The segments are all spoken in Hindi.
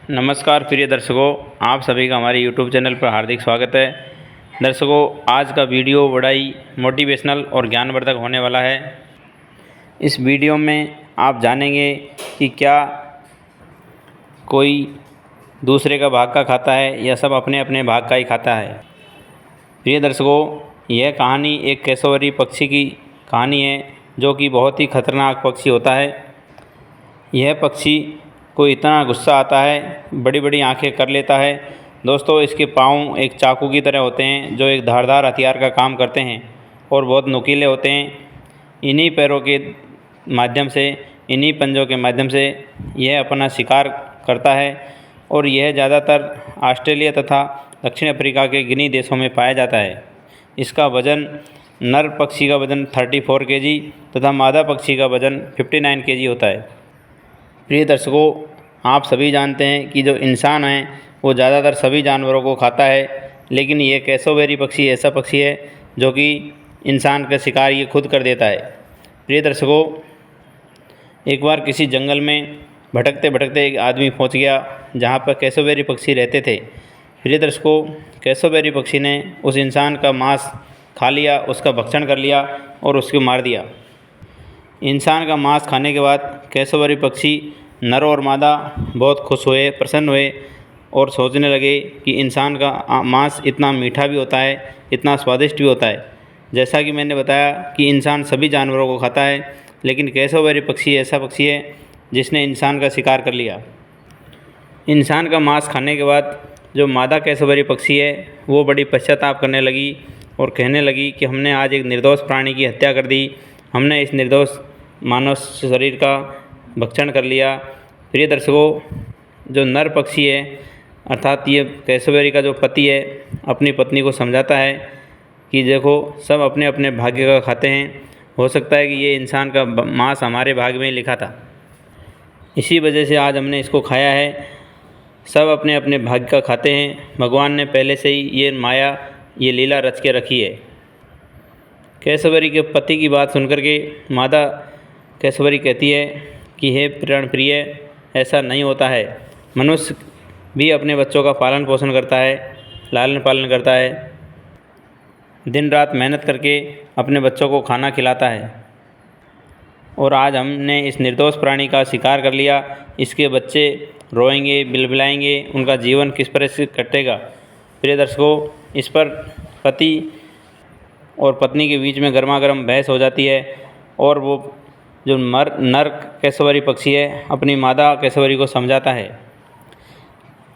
नमस्कार प्रिय दर्शकों, आप सभी का हमारे YouTube चैनल पर हार्दिक स्वागत है। दर्शकों, आज का वीडियो बड़ा ही मोटिवेशनल और ज्ञानवर्धक होने वाला है। इस वीडियो में आप जानेंगे कि क्या कोई दूसरे का भाग का खाता है या सब अपने अपने भाग का ही खाता है। प्रिय दर्शकों, यह कहानी एक कैसोवरी पक्षी की कहानी है जो कि बहुत ही खतरनाक पक्षी होता है। यह पक्षी को इतना गुस्सा आता है, बड़ी बड़ी आंखें कर लेता है। दोस्तों, इसके पाँव एक चाकू की तरह होते हैं जो एक धारदार हथियार का काम करते हैं और बहुत नुकीले होते हैं। इन्हीं पैरों के माध्यम से, इन्हीं पंजों के माध्यम से यह अपना शिकार करता है और यह ज़्यादातर ऑस्ट्रेलिया तथा दक्षिण अफ्रीका के गिनी देशों में पाया जाता है। इसका वज़न, नर पक्षी का वज़न 34 केजी तथा मादा पक्षी का वज़न 59 केजी होता है। प्रिय दर्शकों, आप सभी जानते हैं कि जो इंसान है वो ज़्यादातर सभी जानवरों को खाता है, लेकिन ये कैसोवेरी पक्षी ऐसा पक्षी है जो कि इंसान का शिकार ये खुद कर देता है। प्रिय दर्शकों, एक बार किसी जंगल में भटकते भटकते एक आदमी पहुंच गया जहां पर कैसोवेरी पक्षी रहते थे। प्रिय दर्शकों, कैसोवेरी पक्षी ने उस इंसान का मांस खा लिया, उसका भक्षण कर लिया और उसको मार दिया। इंसान का मांस खाने के बाद कैसोवरी पक्षी नर और मादा बहुत खुश हुए, प्रसन्न हुए और सोचने लगे कि इंसान का मांस इतना मीठा भी होता है, इतना स्वादिष्ट भी होता है। जैसा कि मैंने बताया कि इंसान सभी जानवरों को खाता है, लेकिन कैसोवरी पक्षी ऐसा पक्षी है जिसने इंसान का शिकार कर लिया। इंसान का मांस खाने के बाद जो मादा कैसोवरी पक्षी है वो बड़ी पश्चाताप करने लगी और कहने लगी कि हमने आज एक निर्दोष प्राणी की हत्या कर दी, हमने इस निर्दोष मानव शरीर का भक्षण कर लिया। प्रिय दर्शकों, जो नर पक्षी है अर्थात ये कैसोवेरी का जो पति है अपनी पत्नी को समझाता है कि देखो, सब अपने अपने भाग्य का खाते हैं, हो सकता है कि ये इंसान का मांस हमारे भाग्य में ही लिखा था, इसी वजह से आज हमने इसको खाया है। सब अपने अपने भाग्य का खाते हैं, भगवान ने पहले से ही ये माया, ये लीला रच के रखी है। कैसोवरी के पति की बात सुनकर के मादा कैसोवरी कहती है कि हे प्राण प्रिय, ऐसा नहीं होता है। मनुष्य भी अपने बच्चों का पालन पोषण करता है, लालन पालन करता है, दिन रात मेहनत करके अपने बच्चों को खाना खिलाता है, और आज हमने इस निर्दोष प्राणी का शिकार कर लिया। इसके बच्चे रोएंगे, बिलबिलाएंगे, उनका जीवन किस तरह से कटेगा। प्रिय दर्शकों, इस पर पति और पत्नी के बीच में गर्मा गर्म बहस हो जाती है और वो जो नर कैसोवरी पक्षी है अपनी मादा कैसोवरी को समझाता है।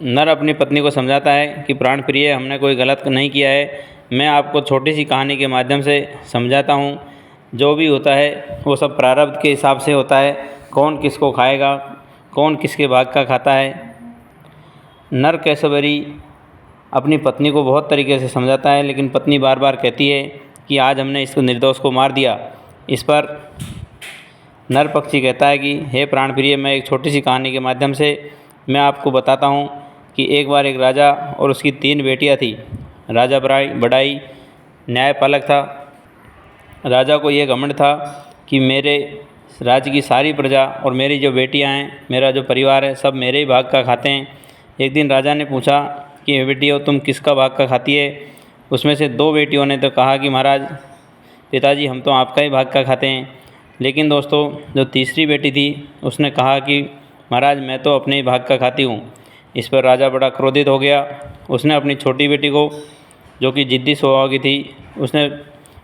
नर अपनी पत्नी को समझाता है कि प्राण प्रिय, हमने कोई गलत नहीं किया है, मैं आपको छोटी सी कहानी के माध्यम से समझाता हूँ। जो भी होता है वो सब प्रारब्ध के हिसाब से होता है, कौन किसको खाएगा, कौन किसके भाग का खाता है। नर कैसोवरी अपनी पत्नी को बहुत तरीके से समझाता है, लेकिन पत्नी बार बार कहती है कि आज हमने इसको निर्दोष को मार दिया। इस पर नर पक्षी कहता है कि हे प्राण प्रिय, मैं एक छोटी सी कहानी के माध्यम से मैं आपको बताता हूँ कि एक बार एक राजा और उसकी 3 बेटियाँ थी। राजा बड़ाई न्यायपालक था। राजा को ये घमंड था कि मेरे राज्य की सारी प्रजा और मेरी जो बेटियाँ हैं, मेरा जो परिवार है, सब मेरे ही भाग का खाते हैं। एक दिन राजा ने पूछा कि बेटियों, तुम किसका भाग का खाती है। उसमें से 2 बेटियों ने तो कहा कि महाराज पिताजी, हम तो आपका ही भाग का खाते हैं। लेकिन दोस्तों, जो तीसरी बेटी थी उसने कहा कि महाराज, मैं तो अपने ही भाग का खाती हूँ। इस पर राजा बड़ा क्रोधित हो गया। उसने अपनी छोटी बेटी को, जो कि जिद्दी स्वभाव की थी, उसने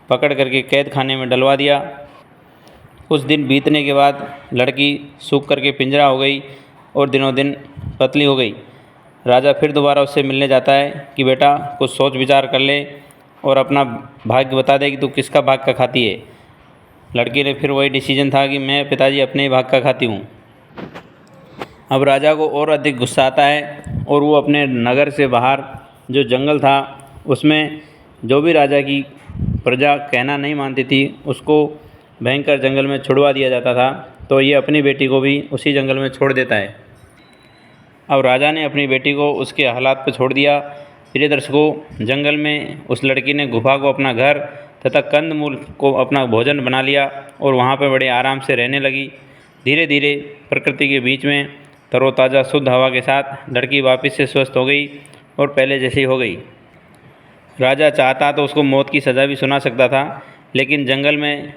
पकड़ करके कैद खाने में डलवा दिया। कुछ दिन बीतने के बाद लड़की सूख करके पिंजरा हो गई और दिनों दिन पतली हो गई। राजा फिर दोबारा उससे मिलने जाता है कि बेटा, कुछ सोच विचार कर ले और अपना भाग्य बता दे कि तू किसका भाग का खाती है। लड़की ने फिर वही डिसीजन था कि मैं पिताजी अपने ही भाग का खाती हूँ। अब राजा को और अधिक गुस्सा आता है और वो अपने नगर से बाहर जो जंगल था उसमें जो भी राजा की प्रजा कहना नहीं मानती थी उसको भयंकर जंगल में छुड़वा दिया जाता था। तो ये अपनी बेटी को भी उसी जंगल में छोड़ देता है। अब राजा ने अपनी बेटी को उसके हालात पर छोड़ दिया। प्रिय दर्शकों, जंगल में उस लड़की ने गुफा को अपना घर तथा कंदमूल को अपना भोजन बना लिया और वहाँ पर बड़े आराम से रहने लगी। धीरे धीरे प्रकृति के बीच में तरोताज़ा शुद्ध हवा के साथ लड़की वापस से स्वस्थ हो गई और पहले जैसी हो गई। राजा चाहता तो उसको मौत की सज़ा भी सुना सकता था, लेकिन जंगल में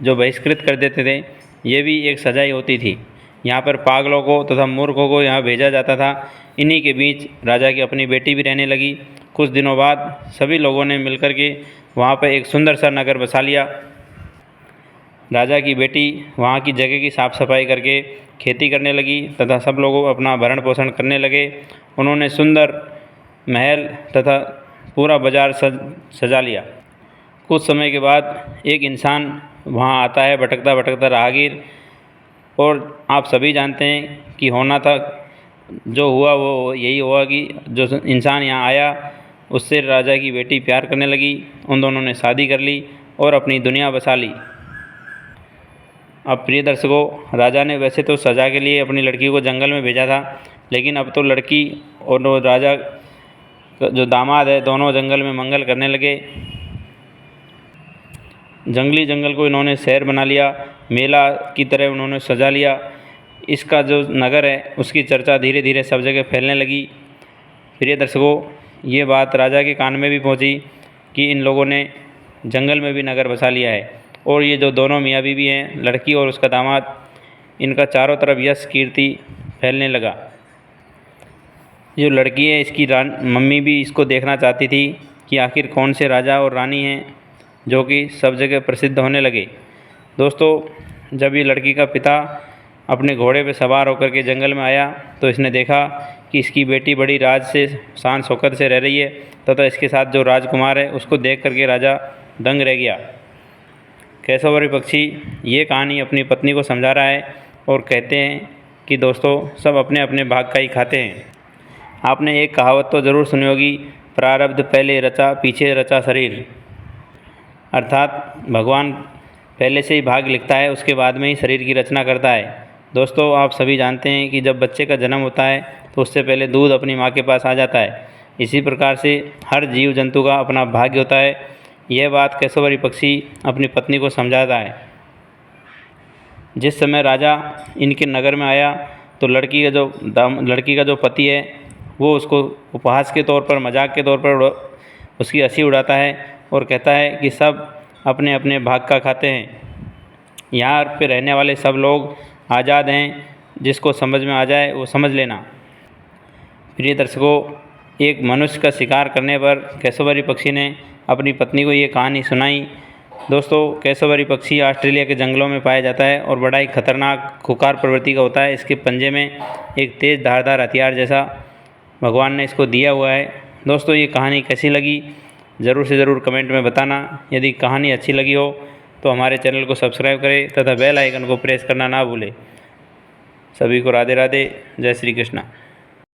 जो बहिष्कृत कर देते थे ये भी एक सज़ा ही होती थी। यहाँ पर पागलों को तथा मूर्खों को यहाँ भेजा जाता था। इन्हीं के बीच राजा की अपनी बेटी भी रहने लगी। कुछ दिनों बाद सभी लोगों ने मिलकर के वहाँ पर एक सुंदर सा नगर बसा लिया। राजा की बेटी वहाँ की जगह की साफ़ सफाई करके खेती करने लगी तथा सब लोगों अपना भरण पोषण करने लगे। उन्होंने सुंदर महल तथा पूरा बाज़ार सजा लिया। कुछ समय के बाद एक इंसान वहाँ आता है, भटकता भटकता राहगीर, और आप सभी जानते हैं कि होना था जो हुआ वो यही हुआ कि जो इंसान यहाँ आया उससे राजा की बेटी प्यार करने लगी। उन दोनों ने शादी कर ली और अपनी दुनिया बसा ली। अब प्रिय दर्शकों, राजा ने वैसे तो सज़ा के लिए अपनी लड़की को जंगल में भेजा था, लेकिन अब तो लड़की और राजा जो दामाद है दोनों जंगल में मंगल करने लगे। जंगली जंगल को इन्होंने शहर बना लिया, मेला की तरह उन्होंने सजा लिया। इसका जो नगर है उसकी चर्चा धीरे धीरे सब जगह फैलने लगी। प्रिय दर्शकों, ये बात राजा के कान में भी पहुंची कि इन लोगों ने जंगल में भी नगर बसा लिया है, और ये जो दोनों मियाँ बीवी हैं, लड़की और उसका दामाद, इनका चारों तरफ यश कीर्ति फैलने लगा। जो लड़की है इसकी मम्मी भी इसको देखना चाहती थी कि आखिर कौन से राजा और रानी हैं जो कि सब जगह प्रसिद्ध होने लगे। दोस्तों, जब ये लड़की का पिता अपने घोड़े पर सवार होकर के जंगल में आया तो इसने देखा कि इसकी बेटी बड़ी राज से शान शौकत से रह रही है तथा इसके साथ जो राजकुमार है उसको देख करके राजा दंग रह गया। केशवरी पक्षी ये कहानी अपनी पत्नी को समझा रहा है और कहते हैं कि दोस्तों, सब अपने अपने भाग का ही खाते हैं। आपने एक कहावत तो ज़रूर सुनी होगी, प्रारब्ध पहले रचा पीछे रचा शरीर। अर्थात भगवान पहले से ही भाग लिखता है, उसके बाद में ही शरीर की रचना करता है। दोस्तों, आप सभी जानते हैं कि जब बच्चे का जन्म होता है तो उससे पहले दूध अपनी माँ के पास आ जाता है। इसी प्रकार से हर जीव जंतु का अपना भाग्य होता है। यह बात केशवरी पक्षी अपनी पत्नी को समझाता है। जिस समय राजा इनके नगर में आया तो लड़की का जो पति है वो उसको उपहास के तौर पर, मजाक के तौर पर उसकी हंसी उड़ाता है और कहता है कि सब अपने अपने भाग का खाते हैं। यहाँ पे रहने वाले सब लोग आज़ाद हैं, जिसको समझ में आ जाए वो समझ लेना। प्रिय दर्शकों, एक मनुष्य का शिकार करने पर केशवरी पक्षी ने अपनी पत्नी को ये कहानी सुनाई। दोस्तों, केशवरी पक्षी ऑस्ट्रेलिया के जंगलों में पाया जाता है और बड़ा ही खतरनाक खुंखार प्रवृत्ति का होता है। इसके पंजे में एक तेज़ धारदार हथियार जैसा भगवान ने इसको दिया हुआ है। दोस्तों, ये कहानी कैसी लगी ज़रूर से ज़रूर कमेंट में बताना। यदि कहानी अच्छी लगी हो तो हमारे चैनल को सब्सक्राइब करें तथा बेल आइकन को प्रेस करना ना भूलें। सभी को राधे राधे, जय श्री कृष्णा।